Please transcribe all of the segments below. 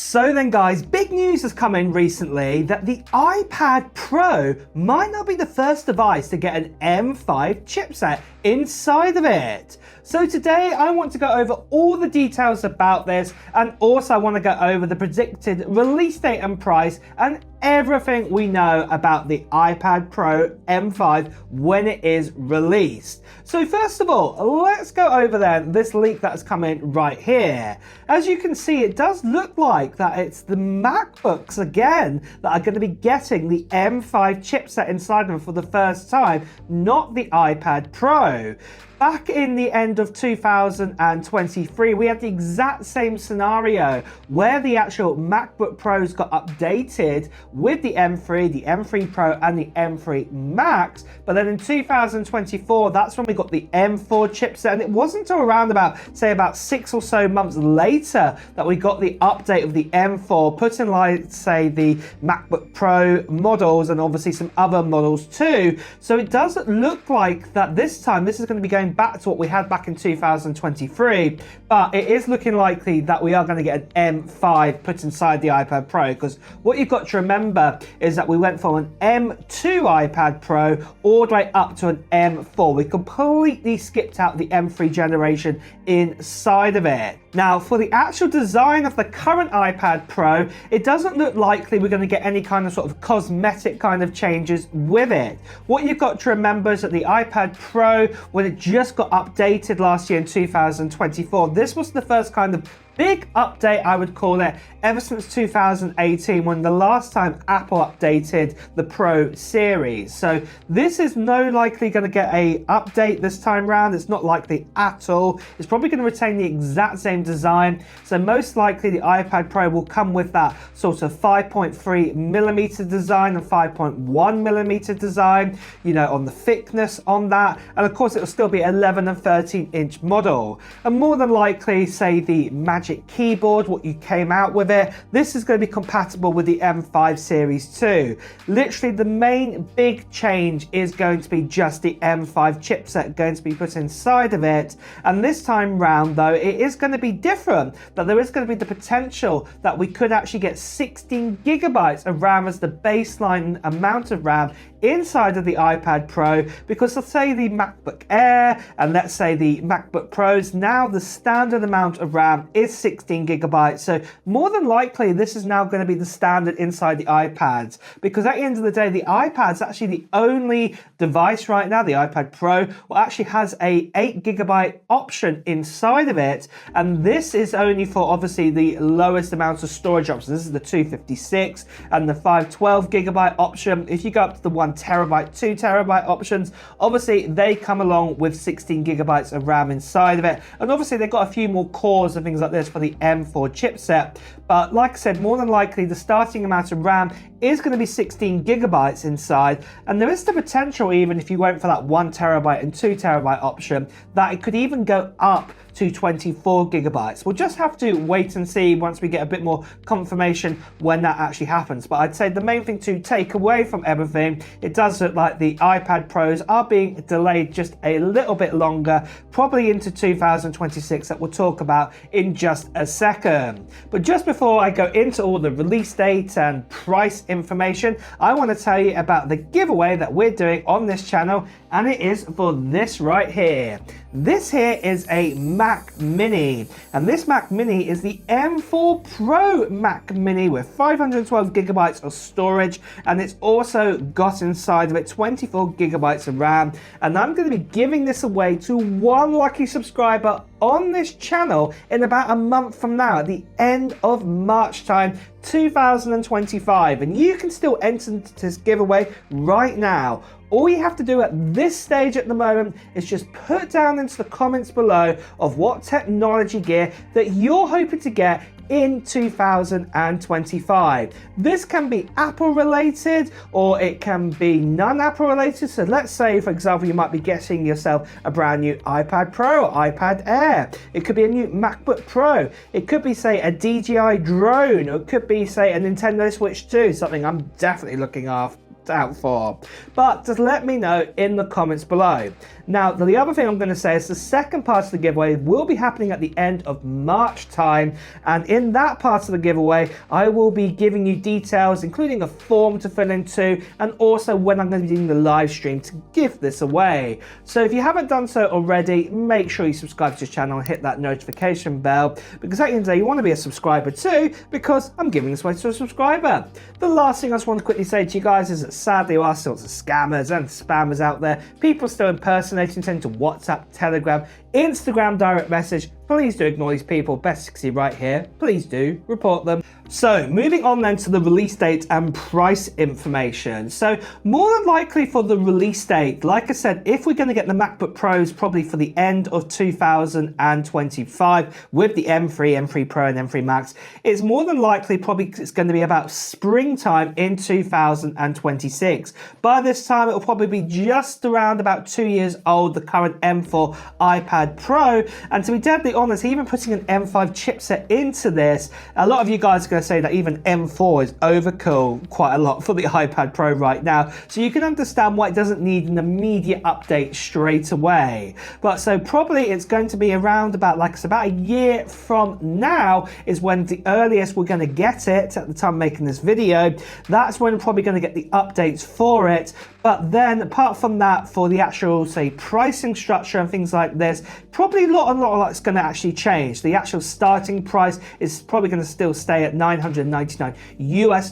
So then guys, big news has come in recently that the iPad Pro might not be the first device to get an M5 chipset inside of it. So today I want to go over all the details about this, and also I want to go over the predicted release date and price and everything we know about the iPad Pro M5 when it is released. So first of all, let's go over then this leak that's come in right here. As you can see, it does look like that it's the MacBooks again that are going to be getting the M5 chipset inside them for the first time, not the iPad Pro. Back in the end of 2023, we had the exact same scenario where the actual MacBook Pros got updated with the M3, the M3 Pro and the M3 Max. But then in 2024, that's when we got the M4 chipset. And it wasn't until around about 6 or so months later that we got the update of the M4, put in like, say, the MacBook Pro models and obviously some other models too. So it does look like that this time, this is going to be going back to what we had back in 2023, but it is looking likely that we are going to get an M5 put inside the iPad Pro, because what you've got to remember is that we went from an M2 iPad Pro all the way up to an M4. We completely skipped out the M3 generation inside of it. Now, for the actual design of the current iPad Pro, it doesn't look likely we're going to get any kind of sort of cosmetic kind of changes with it. What you've got to remember is that the iPad Pro, when it just got updated last year in 2024, this was the first kind of big update, I would call it, ever since 2018, when the last time Apple updated the Pro series. So this is no likely going to get a update this time round. It's not likely at all. It's probably going to retain the exact same design. So most likely the iPad Pro will come with that sort of 5.3mm design and 5.1mm design, you know, on the thickness on that. And of course it will still be 11 and 13-inch model. And more than likely, say the Magic Keyboard, what you came out with it, this is going to be compatible with the M5 series too. Literally the main big change is going to be just the M5 chipset going to be put inside of it. And this time round though, it is going to be different, that there is going to be the potential that we could actually get 16 gigabytes of RAM as the baseline amount of RAM inside of the iPad Pro, because let's say the MacBook Air and let's say the MacBook Pros, now the standard amount of RAM is 16 gigabytes. So more than likely this is now going to be the standard inside the iPads, because at the end of the day the iPad's actually the only device right now, the iPad Pro, well, actually has a 8 gigabyte option inside of it, and this is only for obviously the lowest amount of storage options. This is the 256 and the 512 gigabyte option. If you go up to the 1 terabyte, 2 terabyte options, obviously they come along with 16 gigabytes of RAM inside of it, and obviously they've got a few more cores and things like this for the M4 chipset. But like I said, more than likely the starting amount of RAM is going to be 16 gigabytes inside, and there is the potential, even if you went for that 1 terabyte and 2 terabyte option, that it could even go up to 24 gigabytes. We'll just have to wait and see once we get a bit more confirmation when that actually happens. But I'd say the main thing to take away from everything, it does look like the iPad Pros are being delayed just a little bit longer, probably into 2026, that we'll talk about in just a second. But just before I go into all the release date and price information, I want to tell you about the giveaway that we're doing on this channel, and it is for this right here. This here is a Mac Mini, and this Mac Mini is the M4 Pro Mac Mini with 512 gigabytes of storage, and it's also got inside of it 24 gigabytes of RAM. And I'm going to be giving this away to one lucky subscriber on this channel in about a month from now, at the end of March time 2025, and you can still enter into this giveaway right now. All you have to do at this stage at the moment is just put down into the comments below of what technology gear that you're hoping to get in 2025. This can be Apple related or it can be non-Apple related. So let's say, for example, you might be getting yourself a brand new iPad Pro or iPad Air. It could be a new MacBook Pro. It could be, say, a DJI drone, or it could be, say, a Nintendo Switch 2, something I'm definitely looking after looked out for. But just let me know in the comments below. Now, the other thing I'm going to say is the second part of the giveaway will be happening at the end of March time. And in that part of the giveaway, I will be giving you details, including a form to fill into, and also when I'm going to be doing the live stream to give this away. So if you haven't done so already, make sure you subscribe to the channel and hit that notification bell, because at the end of the day, you want to be a subscriber too, because I'm giving this away to a subscriber. The last thing I just want to quickly say to you guys is that sadly there are still lots of scammers and spammers out there. People still impersonating, sending to WhatsApp, Telegram, Instagram direct message. Please do ignore these people. Best to see right here. Please do report them. So moving on then to the release date and price information. So more than likely for the release date, like I said, if we're going to get the MacBook Pros probably for the end of 2025 with the M3, M3 Pro and M3 Max, it's more than likely probably it's going to be about springtime in 2026. By this time, it will probably be just around about 2 years old, the current M4 iPad Pro. And to be deadly honest, even putting an M5 chipset into this, a lot of you guys are going to say that even M4 is overkill quite a lot for the iPad Pro right now. So you can understand why it doesn't need an immediate update straight away. But so probably it's going to be around about, like it's about a year from now is when the earliest we're going to get it at the time of making this video. That's when we're probably going to get the updates for it. But then apart from that, for the actual, say, pricing structure and things like this, probably a lot of that's going to actually change. The actual starting price is probably going to still stay at $999 US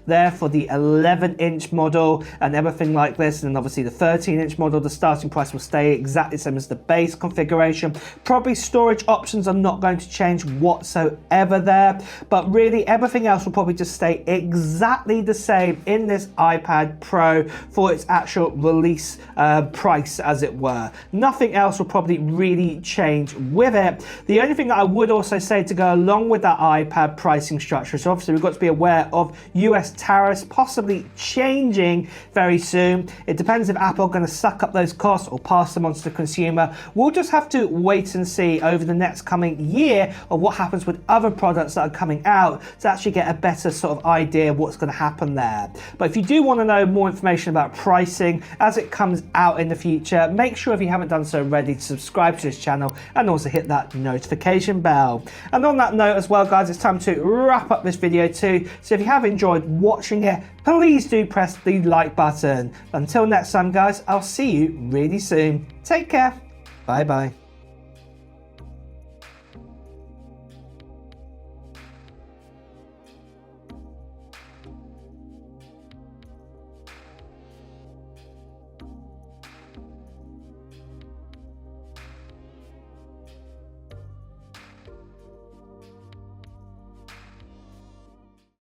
there for the 11-inch model and everything like this. And then obviously the 13-inch model, the starting price will stay exactly the same as the base configuration. Probably storage options are not going to change whatsoever there, but really everything else will probably just stay exactly the same in this iPad Pro for its actual release price, as it were. Nothing else will probably really change with it. The only thing that I would also say to go along with that iPad pricing structure, so obviously we've got to be aware of US tariffs possibly changing very soon. It depends if Apple are going to suck up those costs or pass them on to the consumer. We'll just have to wait and see over the next coming year of what happens with other products that are coming out to actually get a better sort of idea of what's going to happen there. But if you do want to know more information about pricing as it comes out in the future, make sure if you haven't done so already to subscribe to this channel and also hit that notification bell. And on that note as well, guys, it's time to wrap up this video too. So if you have enjoyed watching it, please do press the like button. Until next time, guys, I'll see you really soon. Take care. Bye bye.